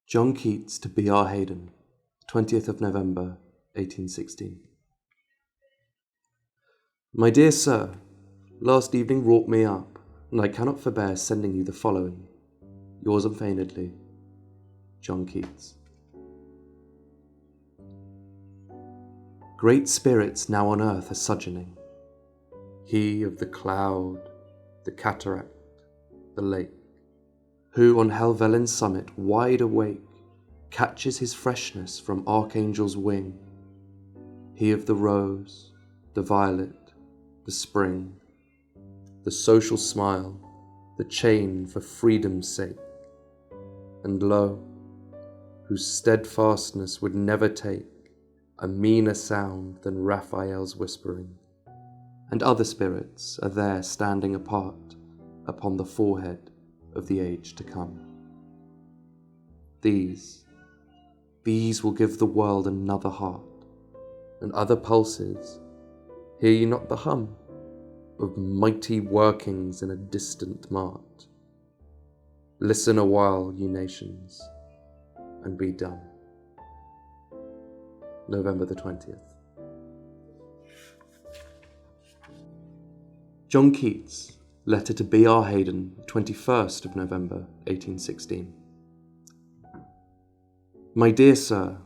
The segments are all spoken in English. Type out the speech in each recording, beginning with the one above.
John Keats to B.R. Hayden, 20th of November, 1816. My dear Sir, last evening wrought me up, and I cannot forbear sending you the following. Yours unfeignedly, John Keats. Great spirits now on earth are sojourning, he of the cloud, the cataract, the lake, who on Helvellyn's summit wide awake catches his freshness from archangel's wing, he of the rose, the violet, the spring, the social smile, the chain for freedom's sake, and lo, whose steadfastness would never take a meaner sound than Raphael's whispering, and other spirits are there standing apart upon the forehead of the age to come. These will give the world another heart, and other pulses. Hear ye not the hum of mighty workings in a distant mart? Listen a while, ye nations, and be dumb. November the 20th. John Keats, letter to B.R. Hayden, 21st of November, 1816. My dear Sir,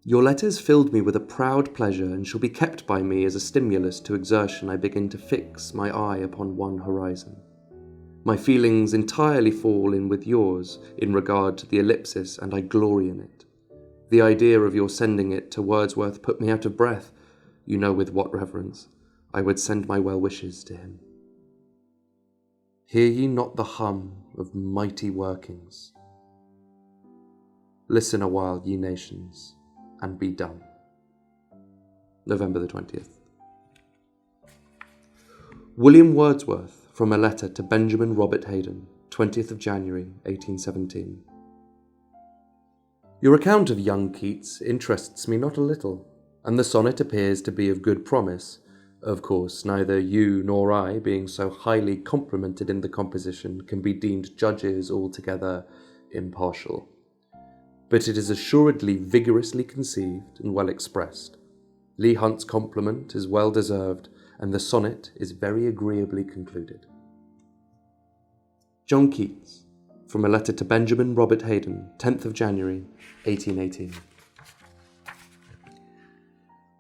your letters filled me with a proud pleasure and shall be kept by me as a stimulus to exertion I begin to fix my eye upon one horizon. My feelings entirely fall in with yours in regard to the ellipsis, and I glory in it. The idea of your sending it to Wordsworth put me out of breath. You know with what reverence I would send my well wishes to him. Hear ye not the hum of mighty workings? Listen a while, ye nations, and be dumb. November the 20th. William Wordsworth, from a letter to Benjamin Robert Hayden, 20th of January, 1817. Your account of young Keats interests me not a little, and the sonnet appears to be of good promise. Of course, neither you nor I, being so highly complimented in the composition, can be deemed judges altogether impartial. But it is assuredly vigorously conceived and well expressed. Leigh Hunt's compliment is well deserved, and the sonnet is very agreeably concluded. John Keats, from a letter to Benjamin Robert Hayden, 10th of January, 1818.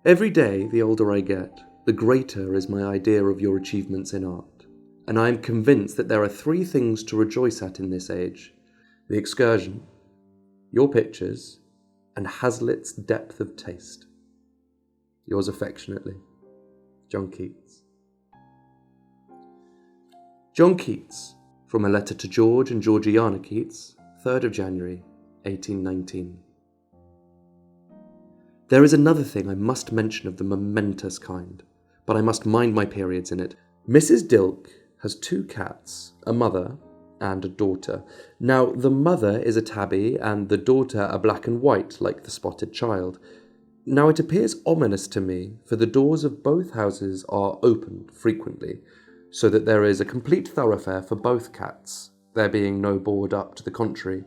Every day, the older I get, the greater is my idea of your achievements in art, and I am convinced that there are three things to rejoice at in this age: the excursion, your pictures, and Hazlitt's depth of taste. Yours affectionately, John Keats. John Keats, from a letter to George and Georgiana Keats, 3rd of January, 1819. There is another thing I must mention of the momentous kind, but I must mind my periods in it. Mrs. Dilke has 2 cats, a mother and a daughter. Now, the mother is a tabby, and the daughter a black and white, like the spotted child. Now, it appears ominous to me, for the doors of both houses are opened frequently, so that there is a complete thoroughfare for both cats, there being no board up to the contrary.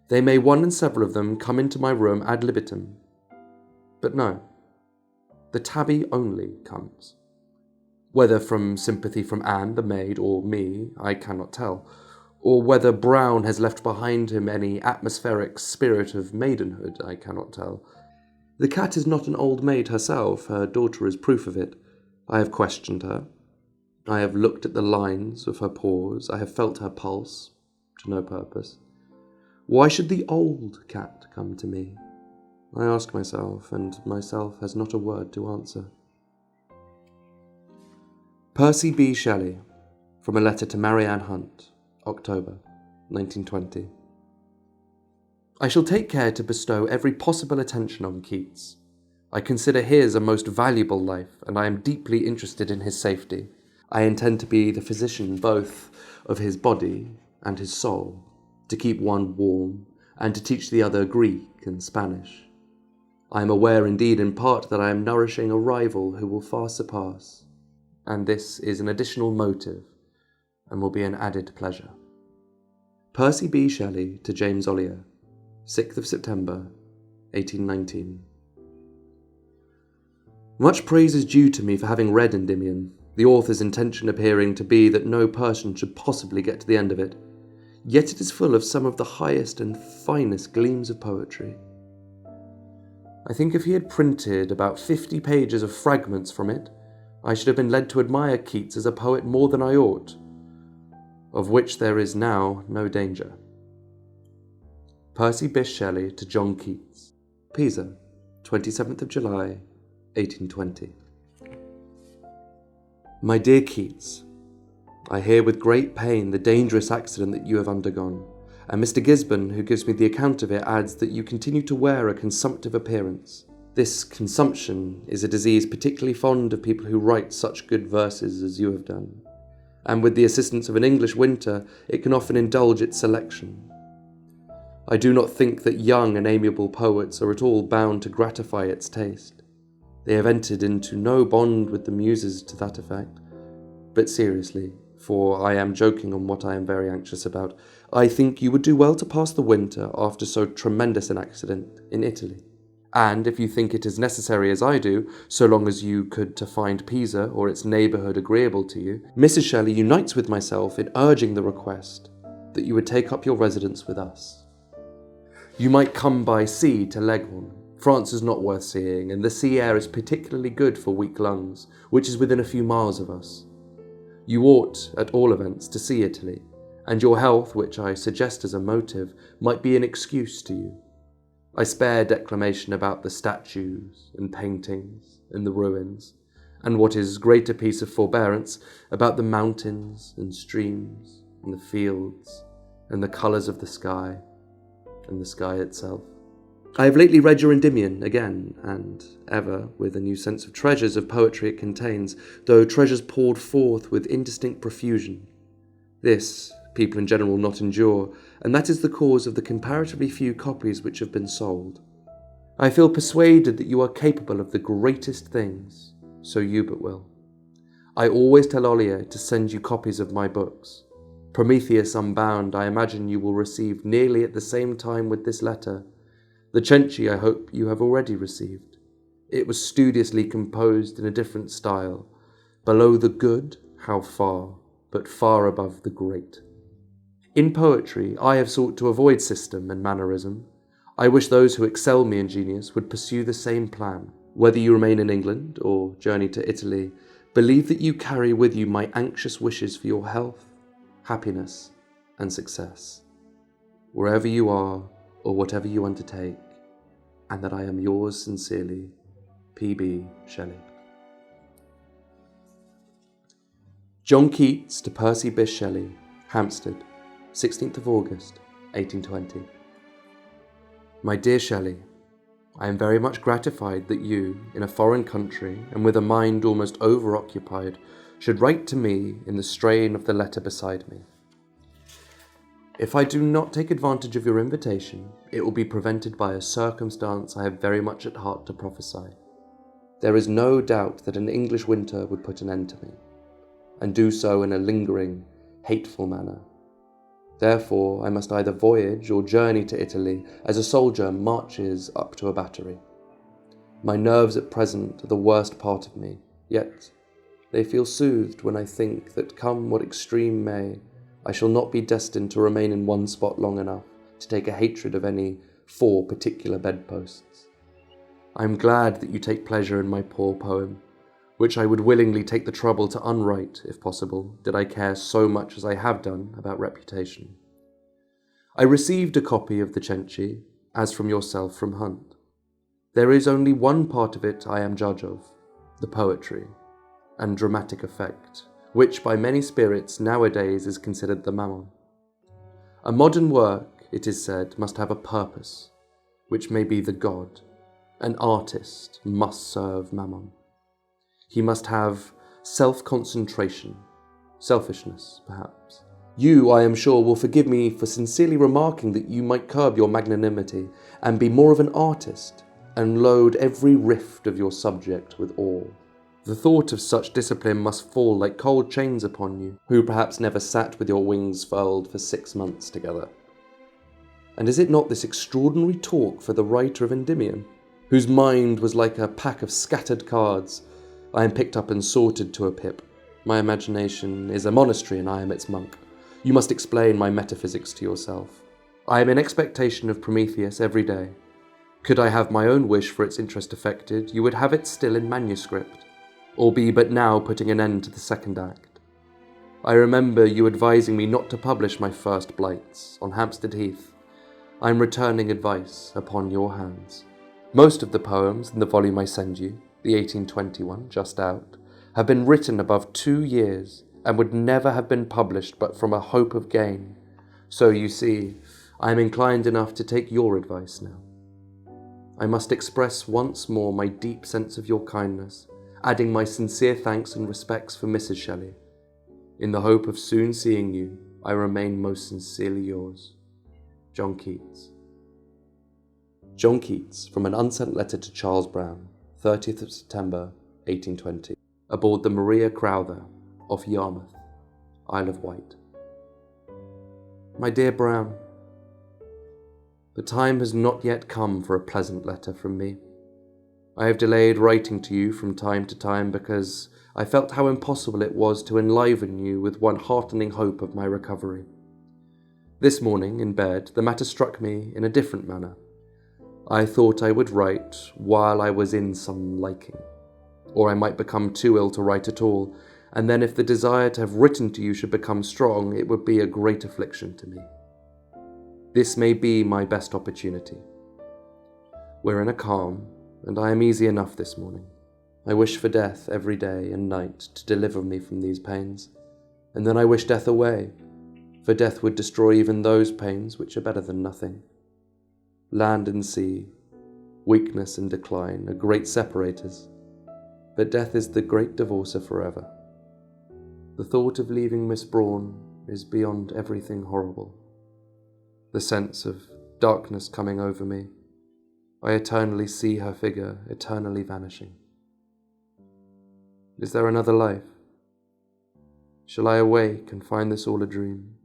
They may one and several of them come into my room ad libitum. But no, the tabby only comes. Whether from sympathy from Anne, the maid, or me, I cannot tell, or whether Brown has left behind him any atmospheric spirit of maidenhood, I cannot tell. The cat is not an old maid herself, her daughter is proof of it. I have questioned her. I have looked at the lines of her paws, I have felt her pulse, to no purpose. Why should the old cat come to me? I ask myself, and myself has not a word to answer. Percy B. Shelley, from a letter to Marianne Hunt, October, 1920. I shall take care to bestow every possible attention on Keats. I consider his a most valuable life, and I am deeply interested in his safety. I intend to be the physician both of his body and his soul, to keep one warm, and to teach the other Greek and Spanish. I am aware indeed in part that I am nourishing a rival who will far surpass, and this is an additional motive, and will be an added pleasure. Percy B. Shelley to James Ollier, 6th of September, 1819. Much praise is due to me for having read Endymion, the author's intention appearing to be that no person should possibly get to the end of it, yet it is full of some of the highest and finest gleams of poetry. I think if he had printed about 50 pages of fragments from it, I should have been led to admire Keats as a poet more than I ought, of which there is now no danger. Percy Bysshe Shelley to John Keats. Pisa, 27th of July, 1820. My dear Keats, I hear with great pain the dangerous accident that you have undergone, and Mr. Gisborne, who gives me the account of it, adds that you continue to wear a consumptive appearance. This consumption is a disease particularly fond of people who write such good verses as you have done, and with the assistance of an English winter, it can often indulge its selection. I do not think that young and amiable poets are at all bound to gratify its taste. They have entered into no bond with the muses to that effect. But seriously, for I am joking on what I am very anxious about, I think you would do well to pass the winter after so tremendous an accident in Italy. And if you think it as necessary as I do, so long as you could to find Pisa or its neighbourhood agreeable to you, Mrs. Shelley unites with myself in urging the request that you would take up your residence with us. You might come by sea to Leghorn. France is not worth seeing, and the sea air is particularly good for weak lungs, which is within a few miles of us. You ought, at all events, to see Italy, and your health, which I suggest as a motive, might be an excuse to you. I spare declamation about the statues and paintings and the ruins, and what is greater piece of forbearance, about the mountains and streams and the fields and the colours of the sky and the sky itself. I have lately read your Endymion again, and ever with a new sense of treasures of poetry it contains, though treasures poured forth with indistinct profusion. This people in general will not endure, and that is the cause of the comparatively few copies which have been sold. I feel persuaded that you are capable of the greatest things, so you but will. I always tell Ollier to send you copies of my books. Prometheus Unbound I imagine you will receive nearly at the same time with this letter. The Cenci I hope you have already received. It was studiously composed in a different style. Below the good, how far, but far above the great. In poetry, I have sought to avoid system and mannerism. I wish those who excel me in genius would pursue the same plan. Whether you remain in England or journey to Italy, believe that you carry with you my anxious wishes for your health, happiness, and success, wherever you are or whatever you undertake, and that I am yours sincerely, P.B. Shelley. John Keats to Percy Bysshe Shelley, Hampstead, 16th of August, 1820. My dear Shelley, I am very much gratified that you, in a foreign country and with a mind almost over-occupied, should write to me in the strain of the letter beside me. If I do not take advantage of your invitation, it will be prevented by a circumstance I have very much at heart to prophesy. There is no doubt that an English winter would put an end to me, and do so in a lingering, hateful manner. Therefore, I must either voyage or journey to Italy as a soldier marches up to a battery. My nerves at present are the worst part of me, yet they feel soothed when I think that, come what extreme may, I shall not be destined to remain in one spot long enough to take a hatred of any 4 particular bedposts. I am glad that you take pleasure in my poor poem, which I would willingly take the trouble to unwrite, if possible, did I care so much as I have done about reputation. I received a copy of the Cenci, as from yourself from Hunt. There is only one part of it I am judge of, the poetry and dramatic effect, which by many spirits nowadays is considered the mammon. A modern work, it is said, must have a purpose, which may be the god. An artist must serve mammon. He must have self-concentration, selfishness, perhaps. You, I am sure, will forgive me for sincerely remarking that you might curb your magnanimity and be more of an artist, and load every rift of your subject with awe. The thought of such discipline must fall like cold chains upon you, who perhaps never sat with your wings furled for 6 months together. And is it not this extraordinary talk for the writer of Endymion, whose mind was like a pack of scattered cards? I am picked up and sorted to a pip. My imagination is a monastery and I am its monk. You must explain my metaphysics to yourself. I am in expectation of Prometheus every day. Could I have my own wish for its interest affected, you would have it still in manuscript, or be but now putting an end to the second act. I remember you advising me not to publish my first blights on Hampstead Heath. I am returning advice upon your hands. Most of the poems in the volume I send you, the 1821, just out, have been written above 2 years and would never have been published but from a hope of gain. So you see, I am inclined enough to take your advice now. I must express once more my deep sense of your kindness, adding my sincere thanks and respects for Mrs. Shelley. In the hope of soon seeing you, I remain most sincerely yours, John Keats. John Keats, from an unsent letter to Charles Brown, 30th of September, 1820, aboard the Maria Crowther, off Yarmouth, Isle of Wight. My dear Brown, the time has not yet come for a pleasant letter from me. I have delayed writing to you from time to time because I felt how impossible it was to enliven you with one heartening hope of my recovery. This morning, in bed, the matter struck me in a different manner. I thought I would write while I was in some liking, or I might become too ill to write at all, and then if the desire to have written to you should become strong, it would be a great affliction to me. This may be my best opportunity. We're in a calm, and I am easy enough this morning. I wish for death every day and night to deliver me from these pains, and then I wish death away, for death would destroy even those pains which are better than nothing. Land and sea, weakness and decline are great separators, but death is the great divorcer forever. The thought of leaving Miss Braun is beyond everything horrible. The sense of darkness coming over me, I eternally see her figure eternally vanishing. Is there another life? Shall I awake and find this all a dream?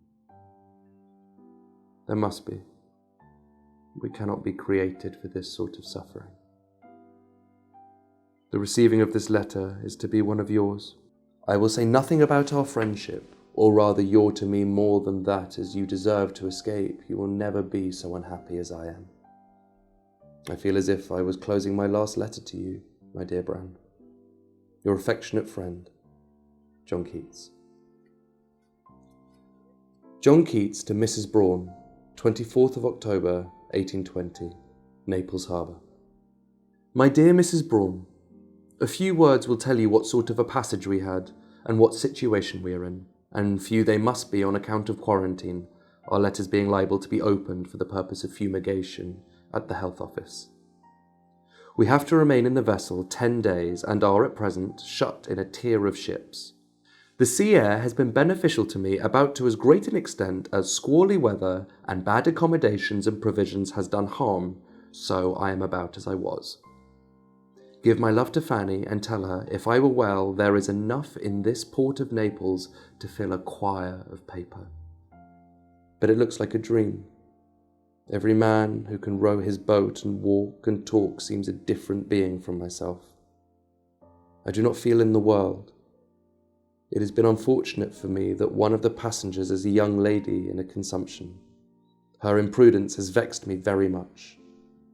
There must be. We cannot be created for this sort of suffering. The receiving of this letter is to be one of yours. I will say nothing about our friendship, or rather you're to me more than that. As you deserve to escape, you will never be so unhappy as I am. I feel as if I was closing my last letter to you, my dear Brown. Your affectionate friend, John Keats. John Keats to Mrs. Braun, 24th of October, 1820, Naples Harbour. My dear Mrs. Braun, a few words will tell you what sort of a passage we had, and what situation we are in, and few they must be on account of quarantine, our letters being liable to be opened for the purpose of fumigation at the Health Office. We have to remain in the vessel 10 days, and are at present shut in a tier of ships. The sea air has been beneficial to me about to as great an extent as squally weather and bad accommodations and provisions has done harm, so I am about as I was. Give my love to Fanny, and tell her, if I were well, there is enough in this port of Naples to fill a quire of paper. But it looks like a dream. Every man who can row his boat and walk and talk seems a different being from myself. I do not feel in the world. It has been unfortunate for me that one of the passengers is a young lady in a consumption. Her imprudence has vexed me very much.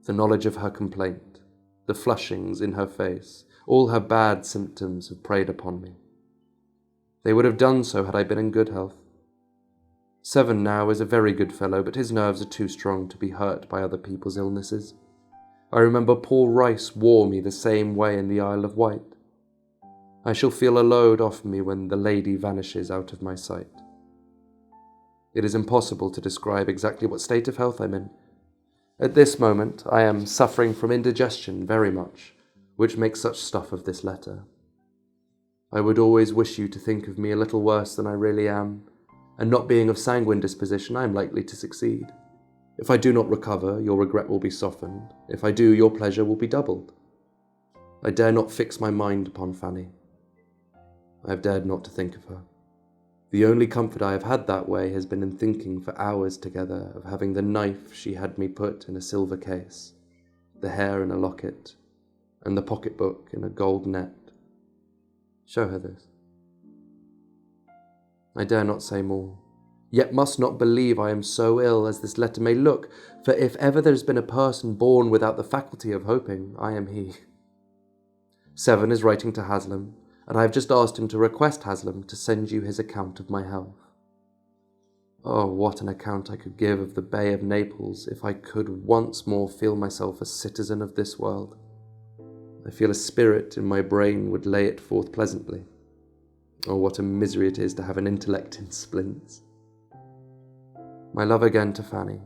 The knowledge of her complaint, the flushings in her face, all her bad symptoms have preyed upon me. They would have done so had I been in good health. 7 now is a very good fellow, but his nerves are too strong to be hurt by other people's illnesses. I remember poor Rice wore me the same way in the Isle of Wight. I shall feel a load off me when the lady vanishes out of my sight. It is impossible to describe exactly what state of health I'm in. At this moment I am suffering from indigestion very much, which makes such stuff of this letter. I would always wish you to think of me a little worse than I really am, and not being of sanguine disposition, I am likely to succeed. If I do not recover, your regret will be softened. If I do, your pleasure will be doubled. I dare not fix my mind upon Fanny. I have dared not to think of her. The only comfort I have had that way has been in thinking for hours together of having the knife she had me put in a silver case, the hair in a locket, and the pocketbook in a gold net. Show her this. I dare not say more, yet must not believe I am so ill as this letter may look, for if ever there has been a person born without the faculty of hoping, I am he. 7 is writing to Haslam, and I have just asked him to request Haslam to send you his account of my health. Oh, what an account I could give of the Bay of Naples if I could once more feel myself a citizen of this world. I feel a spirit in my brain would lay it forth pleasantly. Oh, what a misery it is to have an intellect in splints. My love again to Fanny.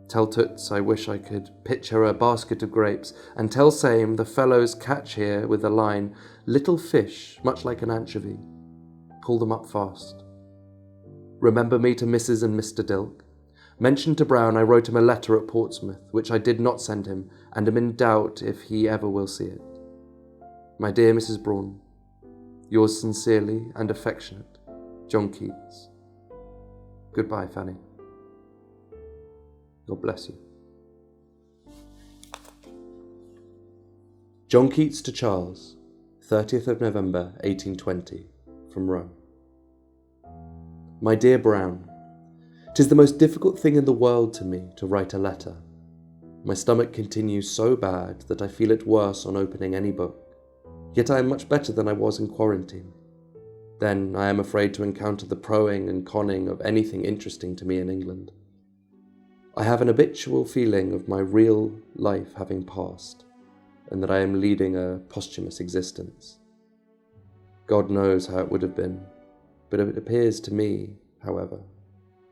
Tell Toots I wish I could pitch her a basket of grapes, and tell same the fellows catch here with the line, little fish, much like an anchovy. Pull them up fast. Remember me to Mrs. and Mr. Dilke. Mention to Brown I wrote him a letter at Portsmouth, which I did not send him, and am in doubt if he ever will see it. My dear Mrs. Braun, yours sincerely and affectionate, John Keats. Goodbye, Fanny. God bless you. John Keats to Charles, 30th of November, 1820, from Rome. My dear Brown, 'tis the most difficult thing in the world to me to write a letter. My stomach continues so bad that I feel it worse on opening any book, yet I am much better than I was in quarantine. Then I am afraid to encounter the proing and conning of anything interesting to me in England. I have an habitual feeling of my real life having passed, and that I am leading a posthumous existence. God knows how it would have been, but it appears to me, however,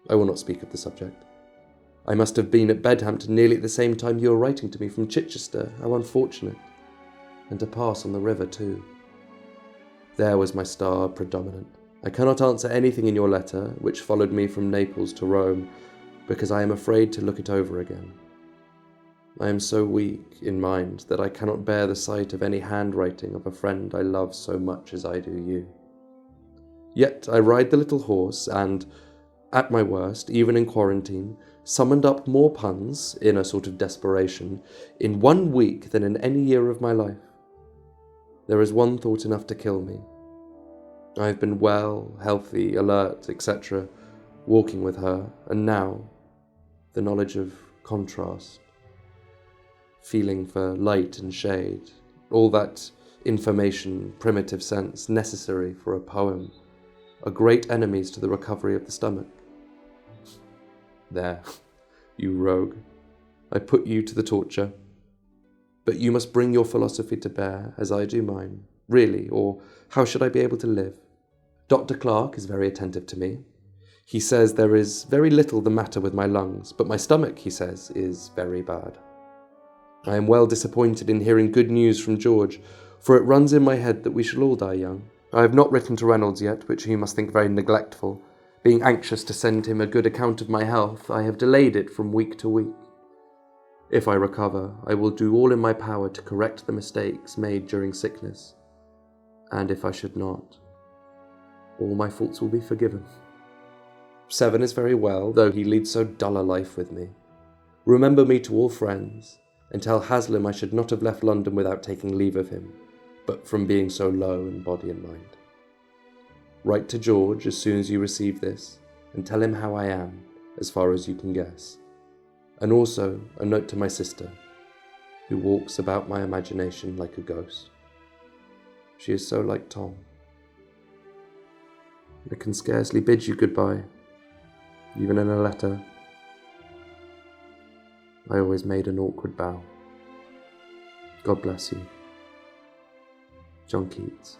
I will not speak of the subject. I must have been at Bedhampton nearly at the same time you were writing to me from Chichester. How unfortunate. And to pass on the river too. There was my star predominant. I cannot answer anything in your letter, which followed me from Naples to Rome, because I am afraid to look it over again. I am so weak in mind that I cannot bear the sight of any handwriting of a friend I love so much as I do you. Yet I ride the little horse and, at my worst, even in quarantine, summoned up more puns, in a sort of desperation, in 1 week than in any year of my life. There is one thought enough to kill me. I have been well, healthy, alert, etc., walking with her, and now, the knowledge of contrast, feeling for light and shade, all that information, primitive sense, necessary for a poem, are great enemies to the recovery of the stomach. There, you rogue, I put you to the torture. But you must bring your philosophy to bear, as I do mine, really, or how should I be able to live? Dr. Clark is very attentive to me. He says there is very little the matter with my lungs, but my stomach, he says, is very bad. I am well disappointed in hearing good news from George, for it runs in my head that we shall all die young. I have not written to Reynolds yet, which he must think very neglectful. Being anxious to send him a good account of my health, I have delayed it from week to week. If I recover, I will do all in my power to correct the mistakes made during sickness. And if I should not, all my faults will be forgiven. 7 is very well, though he leads so dull a life with me. Remember me to all friends, and tell Haslam I should not have left London without taking leave of him, but from being so low in body and mind. Write to George as soon as you receive this, and tell him how I am, as far as you can guess. And also a note to my sister, who walks about my imagination like a ghost. She is so like Tom. I can scarcely bid you goodbye, even in a letter. I always made an awkward bow. God bless you. John Keats.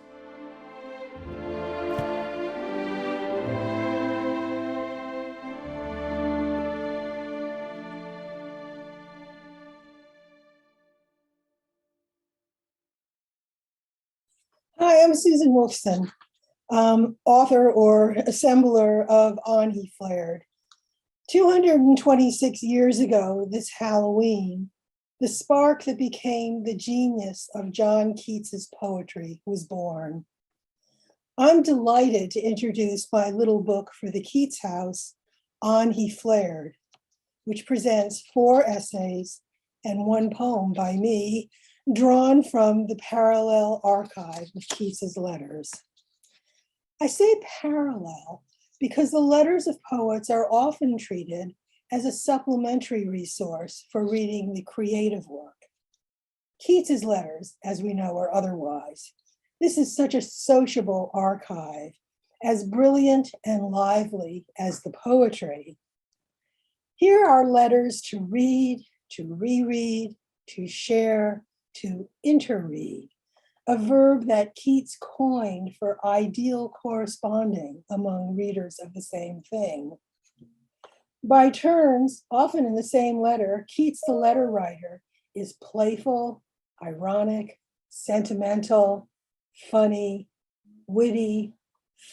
Hi, I'm Susan Wolfson, author or assembler of On He Flared. 226 years ago this Halloween, the spark that became the genius of John Keats's poetry was born. I'm delighted to introduce my little book for the Keats House, On He Flared, which presents 4 essays and 1 poem by me, drawn from the parallel archive of Keats's letters. I say parallel because the letters of poets are often treated as a supplementary resource for reading the creative work. Keats's letters, as we know, are otherwise. This is such a sociable archive, as brilliant and lively as the poetry. Here are letters to read, to reread, to share, to interread, a verb that Keats coined for ideal corresponding among readers of the same thing. By turns, often in the same letter, Keats, the letter writer, is playful, ironic, sentimental, funny, witty,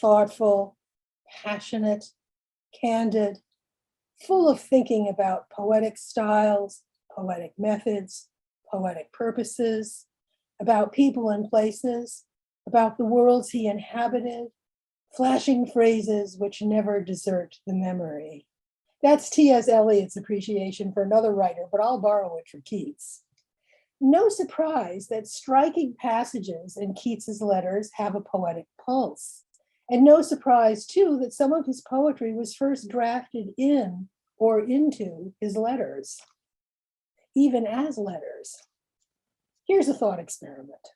thoughtful, passionate, candid, full of thinking about poetic styles, poetic methods, poetic purposes, about people and places, about the worlds he inhabited, flashing phrases which never desert the memory. That's T.S. Eliot's appreciation for another writer, but I'll borrow it for Keats. No surprise that striking passages in Keats's letters have a poetic pulse. And no surprise, too, that some of his poetry was first drafted in or into his letters, even as letters. Here's a thought experiment,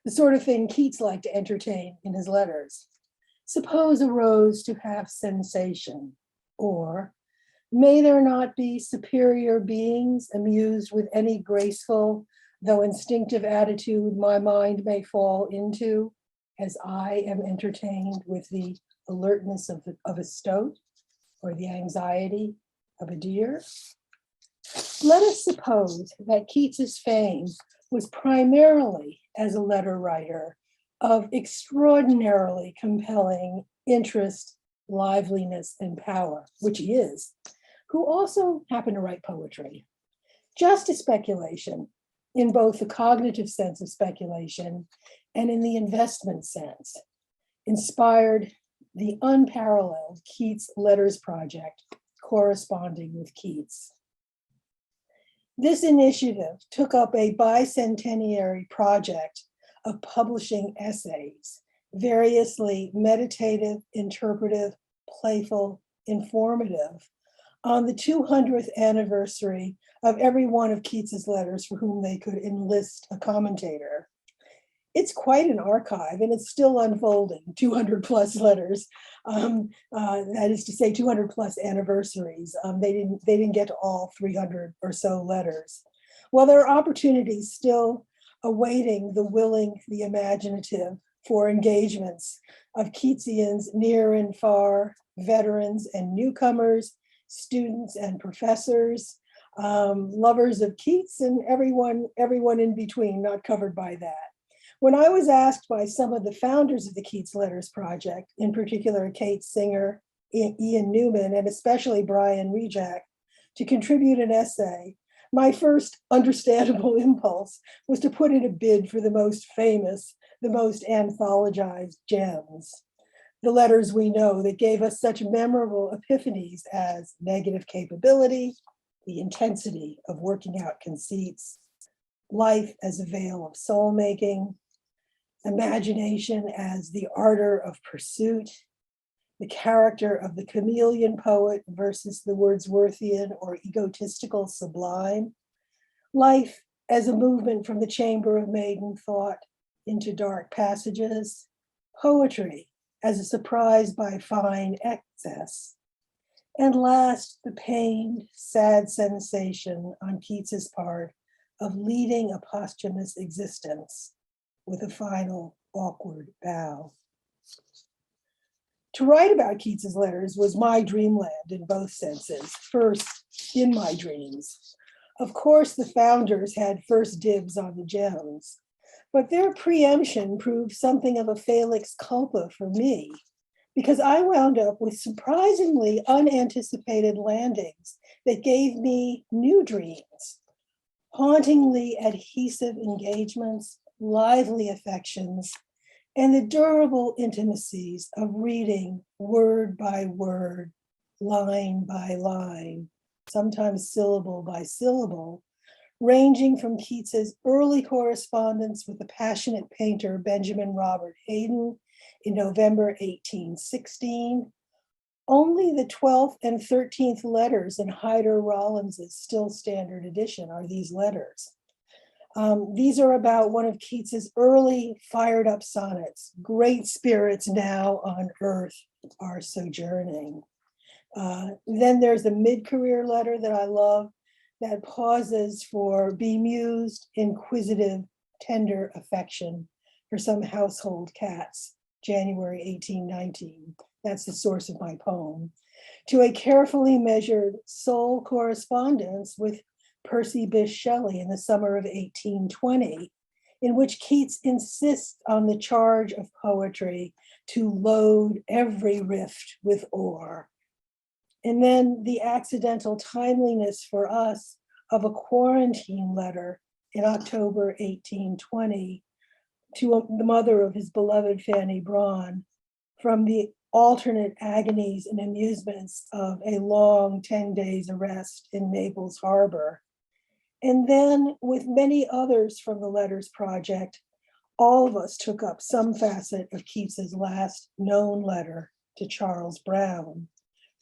the sort of thing Keats liked to entertain in his letters. Suppose a rose to have sensation, or may there not be superior beings amused with any graceful, though instinctive attitude my mind may fall into, as I am entertained with the alertness of a stoat, or the anxiety of a deer? Let us suppose that Keats's fame was primarily as a letter writer of extraordinarily compelling interest, liveliness, and power, which he is, who also happened to write poetry. Just a speculation, in both the cognitive sense of speculation and in the investment sense, inspired the unparalleled Keats Letters Project, corresponding with Keats. This initiative took up a bicentenary project of publishing essays, variously meditative, interpretive, playful, informative, on the 200th anniversary of every one of Keats's letters for whom they could enlist a commentator. It's quite an archive, and it's still unfolding, 200 plus letters. That is to say 200 plus anniversaries. They didn't get to all 300 or so letters. Well, there are opportunities still awaiting the willing, the imaginative, for engagements of Keatsians near and far, veterans and newcomers, students and professors, lovers of Keats, and everyone in between, not covered by that. When I was asked by some of the founders of the Keats Letters Project, in particular Kate Singer, Ian Newman, and especially Brian Rejak, to contribute an essay, my first understandable impulse was to put in a bid for the most famous, the most anthologized gems. The letters we know that gave us such memorable epiphanies as negative capability, the intensity of working out conceits, life as a veil of soul making, imagination as the ardor of pursuit, the character of the chameleon poet versus the Wordsworthian or egotistical sublime, life as a movement from the chamber of maiden thought into dark passages, poetry as a surprise by fine excess, and last, the pained, sad sensation on Keats's part of leading a posthumous existence with a final awkward bow. To write about Keats's letters was my dreamland in both senses. First, in my dreams. Of course, the founders had first dibs on the gems, but their preemption proved something of a felix culpa for me, because I wound up with surprisingly unanticipated landings that gave me new dreams, hauntingly adhesive engagements, lively affections, and the durable intimacies of reading word by word, line by line, sometimes syllable by syllable, ranging from Keats's early correspondence with the passionate painter Benjamin Robert Hayden in November 1816. Only the 12th and 13th letters in Hyder Rollins's still standard edition are these letters. These are about one of Keats's early fired up sonnets, great spirits now on earth are sojourning. Then there's a mid-career letter that I love that pauses for bemused, inquisitive, tender affection for some household cats, January 1819. That's the source of my poem. To a carefully measured soul correspondence with Percy Bysshe Shelley in the summer of 1820, in which Keats insists on the charge of poetry to load every rift with ore. And then the accidental timeliness for us of a quarantine letter in October 1820 to the mother of his beloved Fanny Braun from the alternate agonies and amusements of a long 10 days arrest in Naples Harbor. And then with many others from the Letters Project, all of us took up some facet of Keats's last known letter to Charles Brown,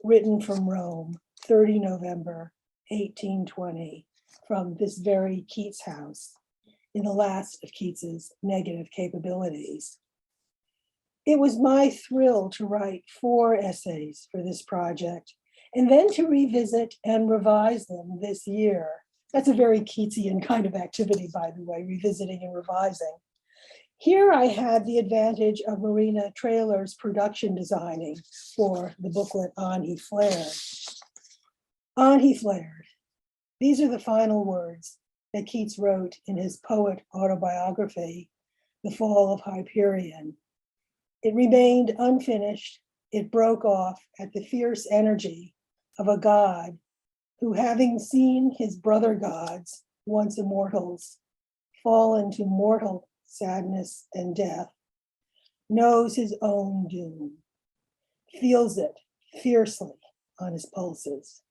written from Rome, 30 November, 1820, from this very Keats house, in the last of Keats's negative capabilities. It was my thrill to write 4 essays for this project, and then to revisit and revise them this year. That's a very Keatsian kind of activity, by the way, revisiting and revising. Here I had the advantage of Marina Traylor's production designing for the booklet On He Flared. On he flared. These are the final words that Keats wrote in his poet autobiography, The Fall of Hyperion. It remained unfinished. It broke off at the fierce energy of a god who, having seen his brother gods, once immortals, fall into mortal sadness and death, knows his own doom, feels it fiercely on his pulses.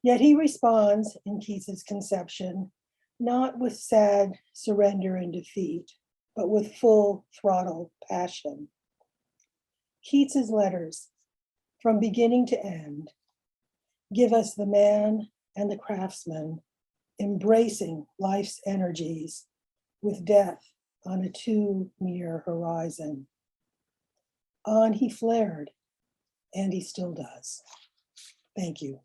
Yet he responds in Keats's conception, not with sad surrender and defeat, but with full throttle passion. Keats's letters, from beginning to end, give us the man and the craftsman embracing life's energies with death on a too near horizon. On he flared, and he still does. Thank you.